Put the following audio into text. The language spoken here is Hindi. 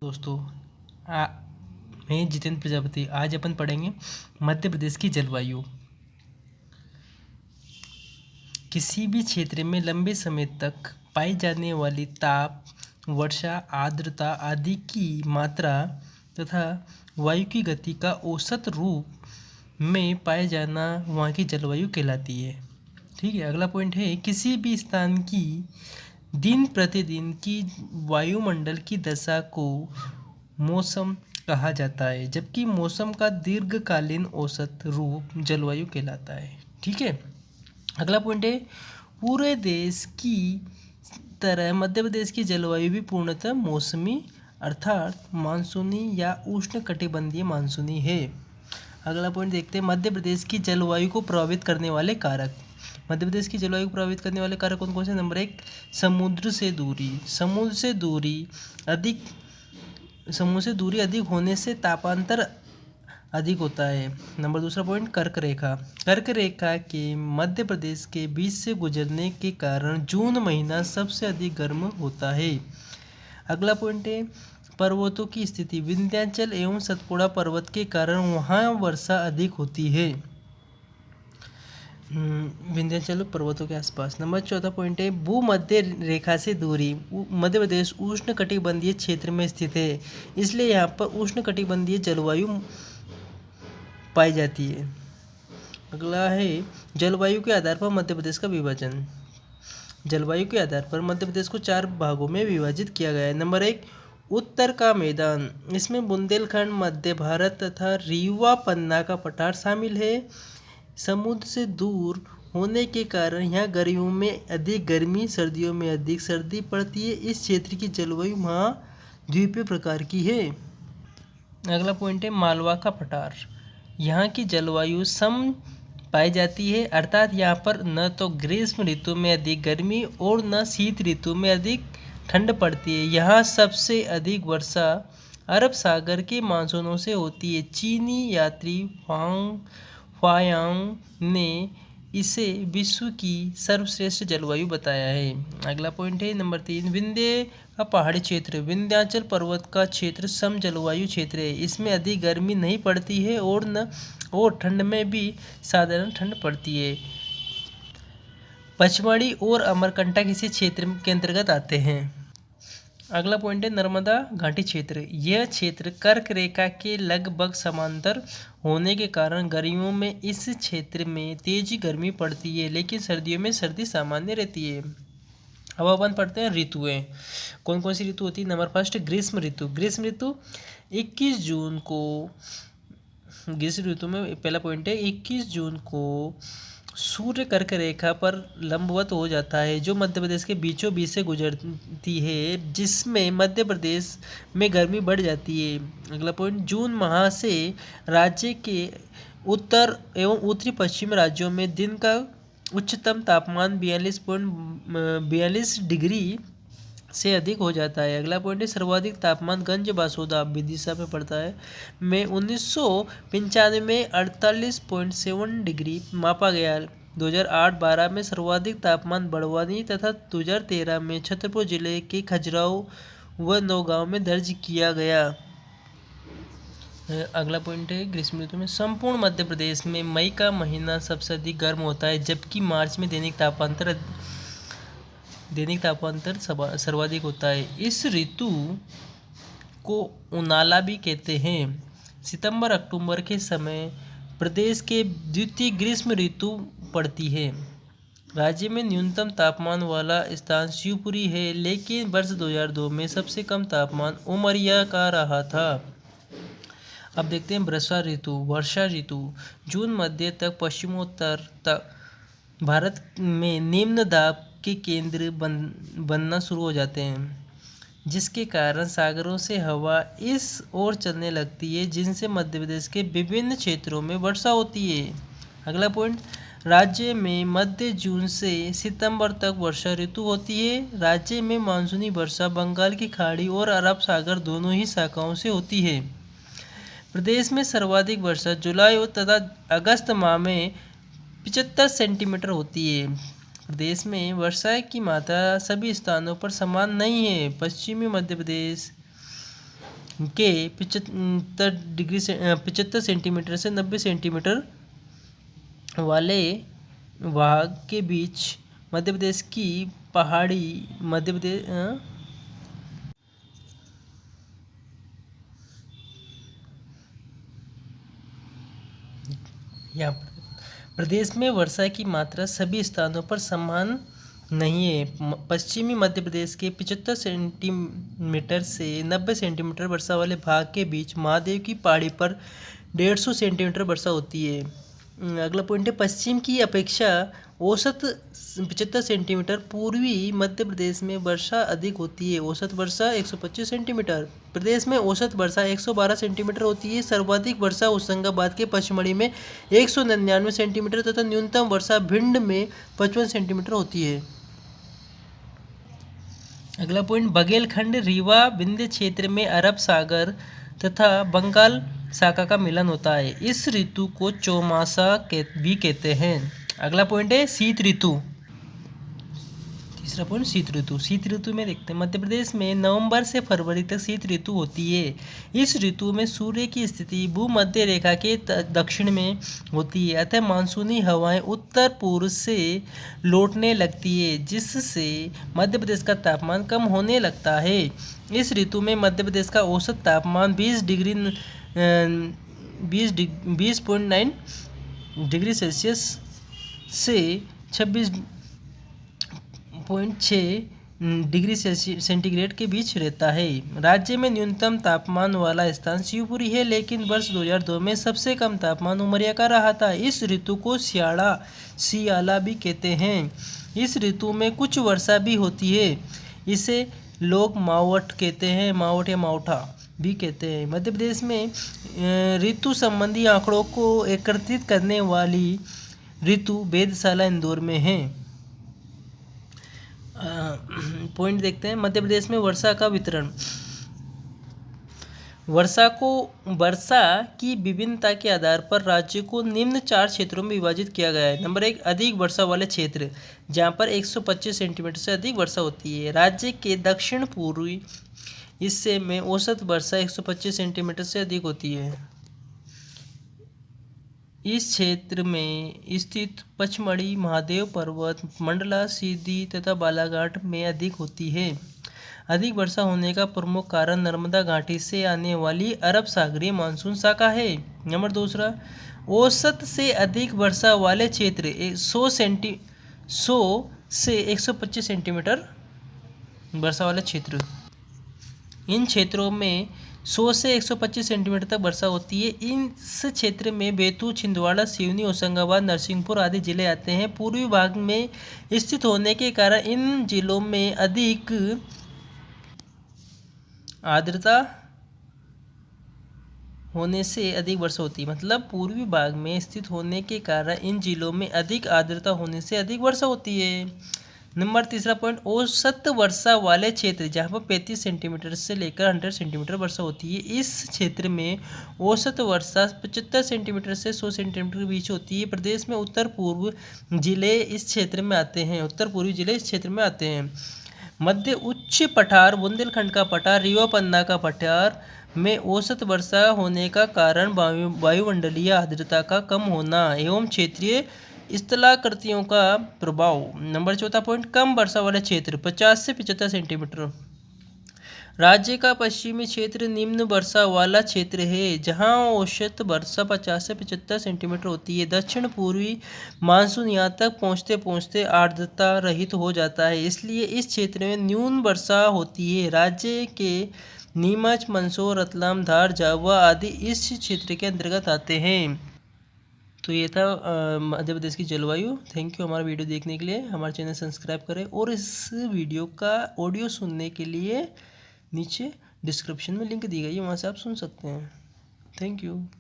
दोस्तों आ, मैं जितेंद्र प्रजापति। आज अपन पढ़ेंगे मध्य प्रदेश की जलवायु। किसी भी क्षेत्र में लंबे समय तक पाई जाने वाली ताप, वर्षा, आर्द्रता आदि की मात्रा तथा वायु की गति का औसत रूप में पाया जाना वहाँ की जलवायु कहलाती है। ठीक है। अगला पॉइंट है, किसी भी स्थान की दिन प्रतिदिन की वायुमंडल की दशा को मौसम कहा जाता है, जबकि मौसम का दीर्घकालीन औसत रूप जलवायु कहलाता है। ठीक है। अगला पॉइंट है, पूरे देश की तरह मध्य प्रदेश की जलवायु भी पूर्णतः मौसमी अर्थात मानसूनी या उष्णकटिबंधीय मानसूनी है। अगला पॉइंट देखते हैं, मध्य प्रदेश की जलवायु को प्रभावित करने वाले कारक। मध्य प्रदेश की जलवायु को प्रभावित करने वाले कारक कौन कौन से? नंबर 1, समुद्र से दूरी। समुद्र से दूरी अधिक होने से तापांतर अधिक होता है। नंबर दूसरा पॉइंट, कर्क रेखा। कर्क रेखा के मध्य प्रदेश के बीच से गुजरने के कारण जून महीना सबसे अधिक गर्म होता है। अगला पॉइंट है, पर्वतों की स्थिति। विंध्याचल एवं सतपुड़ा पर्वत के कारण वहाँ वर्षा अधिक होती है, विंध्याचल पर्वतों के आसपास। नंबर चौथा पॉइंट है, भूमध्य रेखा से दूरी। मध्य प्रदेश उष्णकटिबंधीय क्षेत्र में स्थित है, इसलिए यहाँ पर उष्णकटिबंधीय जलवायु पाई जाती है। अगला है, जलवायु के आधार पर मध्य प्रदेश का विभाजन। जलवायु के आधार पर मध्य प्रदेश को 4 भागों में विभाजित किया गया है। नंबर 1, उत्तर का मैदान। इसमें बुंदेलखंड, मध्य भारत तथा रीवा पन्ना का पठार शामिल है। समुद्र से दूर होने के कारण यहाँ गर्मियों में अधिक गर्मी, सर्दियों में अधिक सर्दी पड़ती है। इस क्षेत्र की जलवायु महाद्वीपीय प्रकार की है। अगला पॉइंट है, मालवा का पठार। यहाँ की जलवायु सम पाई जाती है, अर्थात यहाँ पर न तो ग्रीष्म ऋतु में अधिक गर्मी और न शीत ऋतु में अधिक ठंड पड़ती है। यहाँ सबसे अधिक वर्षा अरब सागर के मानसूनों से होती है। चीनी यात्री फायांग ने इसे विश्व की सर्वश्रेष्ठ जलवायु बताया है। अगला पॉइंट है नंबर 3, विंध्य का पहाड़ी क्षेत्र। विंध्याचल पर्वत का क्षेत्र सम जलवायु क्षेत्र है। इसमें अधिक गर्मी नहीं पड़ती है और ठंड में भी साधारण ठंड पड़ती है। पचमढ़ी और अमरकंटक इसी क्षेत्र के अंतर्गत आते हैं। अगला पॉइंट है, नर्मदा घाटी क्षेत्र। यह क्षेत्र कर्क रेखा के लगभग समांतर होने के कारण गर्मियों में इस क्षेत्र में तेज गर्मी पड़ती है, लेकिन सर्दियों में सर्दी सामान्य रहती है। अब अपन पढ़ते हैं ऋतुएं। कौन कौन सी ऋतु होती है? नंबर फर्स्ट, ग्रीष्म ऋतु। ग्रीष्म ऋतु 21 जून को, ग्रीष्म ऋतु में पहला पॉइंट है, 21 जून को सूर्य कर्क रेखा पर लंबवत हो जाता है, जो मध्य प्रदेश के बीचों बीच से गुजरती है, जिसमें मध्य प्रदेश में गर्मी बढ़ जाती है। अगला पॉइंट, जून माह से राज्य के उत्तर एवं उत्तरी पश्चिम राज्यों में दिन का उच्चतम तापमान 42 डिग्री से अधिक हो जाता है। अगला पॉइंट है, सर्वाधिक तापमान गंज बासोदा विदिशा में पड़ता है में 1995 में 48.7 डिग्री मापा गया। 2008-12 में सर्वाधिक तापमान बड़वानी तथा 2013 में छतरपुर जिले के खजुराहो व नौगांव में दर्ज किया गया। अगला पॉइंट है, ग्रीष्म ऋतु में संपूर्ण मध्य प्रदेश में मई का महीना सबसे अधिक गर्म होता है, जबकि मार्च में दैनिक तापांतर सर्वाधिक होता है। इस ऋतु को उनाला भी कहते हैं। सितंबर अक्टूबर के समय प्रदेश के द्वितीय ग्रीष्म ऋतु पड़ती है। राज्य में न्यूनतम तापमान वाला स्थान शिवपुरी है, लेकिन वर्ष 2002 में सबसे कम तापमान उमरिया का रहा था। अब देखते हैं वर्षा ऋतु। जून मध्य तक पश्चिमोत्तर तक भारत में निम्न दाब के केंद्र बनना शुरू हो जाते हैं, जिसके कारण सागरों से हवा इस ओर चलने लगती है, जिनसे मध्य प्रदेश के विभिन्न क्षेत्रों में वर्षा होती है। अगला पॉइंट, राज्य में मध्य जून से सितंबर तक वर्षा ऋतु होती है। राज्य में मानसूनी वर्षा बंगाल की खाड़ी और अरब सागर दोनों ही शाखाओं से होती है। प्रदेश में सर्वाधिक वर्षा जुलाई तथा अगस्त माह में 75 सेंटीमीटर होती है। प्रदेश में वर्षा की मात्रा सभी स्थानों पर समान नहीं है। पश्चिमी मध्य प्रदेश के 75 सेंटीमीटर से 90 सेंटीमीटर वाले भाग के बीच मध्य प्रदेश की पहाड़ी मध्य प्रदेश यहाँ प्रदेश में वर्षा की मात्रा सभी स्थानों पर समान नहीं है। पश्चिमी मध्य प्रदेश के 75 सेंटीमीटर से 90 सेंटीमीटर वर्षा वाले भाग के बीच महादेव की पहाड़ी पर 150 सेंटीमीटर वर्षा होती है। अगला पॉइंट है, पश्चिम की अपेक्षा औसत 75 सेंटीमीटर पूर्वी मध्य प्रदेश में वर्षा अधिक होती है। औसत वर्षा 125 सेंटीमीटर। प्रदेश में औसत वर्षा 112 सेंटीमीटर होती है। सर्वाधिक वर्षा होशंगाबाद के पचमढ़ी में 199 सेंटीमीटर तथा न्यूनतम वर्षा भिंड में 55 सेंटीमीटर होती है। अगला पॉइंट, बघेलखंड रीवा विंध्य क्षेत्र में अरब सागर तथा बंगाल साका का मिलन होता है। इस ऋतु को चौमासा भी कहते हैं। अगला पॉइंट है शीत ऋतु। तीसरा पॉइंट शीत ऋतु। शीत ऋतु में देखते हैं, मध्य प्रदेश में नवंबर से फरवरी तक शीत ऋतु होती है। इस ऋतु में सूर्य की स्थिति भूमध्य रेखा के दक्षिण में होती है, अतः मानसूनी हवाएं उत्तर पूर्व से लौटने लगती है, जिससे मध्य प्रदेश का तापमान कम होने लगता है। इस ऋतु में मध्य प्रदेश का औसत तापमान 20.9 डिग्री सेल्सियस से 26.6 डिग्री सेंटीग्रेड के बीच रहता है। राज्य में न्यूनतम तापमान वाला स्थान शिवपुरी है, लेकिन वर्ष 2002 में सबसे कम तापमान उमरिया का रहा था। इस ऋतु को सियाला भी कहते हैं। इस ऋतु में कुछ वर्षा भी होती है। इसे लोग मावठ कहते हैं, मावठ या मावठा भी कहते हैं। मध्य प्रदेश में ऋतु संबंधी आंकड़ों को एकत्रित करने वाली ऋतु वेधशाला इंदौर में है। पॉइंट देखते हैं, मध्य प्रदेश में वर्षा का वितरण। वर्षा की विभिन्नता के आधार पर राज्य को निम्न 4 क्षेत्रों में विभाजित किया गया है। नंबर 1, अधिक वर्षा वाले क्षेत्र, जहां पर 125 सेंटीमीटर से अधिक वर्षा होती है। राज्य के दक्षिण पूर्वी हिस्से में औसत वर्षा 125 सेंटीमीटर से अधिक होती है। इस क्षेत्र में स्थित पचमढ़ी, महादेव पर्वत, मंडला, सीधी तथा बालाघाट में अधिक होती है। अधिक वर्षा होने का प्रमुख कारण नर्मदा घाटी से आने वाली अरब सागरीय मानसून शाखा है। नंबर 2, औसत से अधिक वर्षा वाले क्षेत्र 100 से 125 सेंटीमीटर वर्षा वाले क्षेत्र। इन क्षेत्रों में 100 से 125 सेंटीमीटर तक वर्षा होती है। इस क्षेत्र में बैतूल, छिंदवाड़ा, सिवनी, होशंगाबाद, नरसिंहपुर आदि जिले आते हैं। पूर्वी भाग में स्थित होने के कारण इन जिलों में अधिक आर्द्रता होने से अधिक वर्षा होती है। मतलब पूर्वी भाग में स्थित होने के कारण इन जिलों में अधिक आर्द्रता होने से अधिक वर्षा होती है। नंबर 3 पॉइंट, औसत वर्षा वाले क्षेत्र, जहाँ पर 35 सेंटीमीटर से लेकर 100 सेंटीमीटर वर्षा होती है। इस क्षेत्र में औसत वर्षा 75 सेंटीमीटर से 100 सेंटीमीटर के बीच होती है। प्रदेश में उत्तर पूर्वी जिले इस क्षेत्र में आते हैं। मध्य उच्च पठार, बुंदेलखंड का पठार, रीवा पन्ना का पठार में औसत वर्षा होने का कारण वायुमंडलीय आर्द्रता का कम होना एवं क्षेत्रीय स्थलाकृतियों का प्रभाव। नंबर 4 पॉइंट, कम वर्षा वाले क्षेत्र 50 से 75 सेंटीमीटर। राज्य का पश्चिमी क्षेत्र निम्न वर्षा वाला क्षेत्र है, जहां औसत वर्षा 50 से 75 सेंटीमीटर होती है। दक्षिण पूर्वी मानसून यहां तक पहुंचते पहुंचते आर्द्रता रहित हो जाता है, इसलिए इस क्षेत्र में न्यून वर्षा होती है। राज्य के नीमच, मंदसौर, रतलाम, धार, झाबुआ आदि इस क्षेत्र के अंतर्गत आते हैं। तो ये था मध्य प्रदेश की जलवायु। थैंक यू हमारा वीडियो देखने के लिए। हमारे चैनल सब्सक्राइब करें और इस वीडियो का ऑडियो सुनने के लिए नीचे डिस्क्रिप्शन में लिंक दी गई है, वहाँ से आप सुन सकते हैं। Thank you.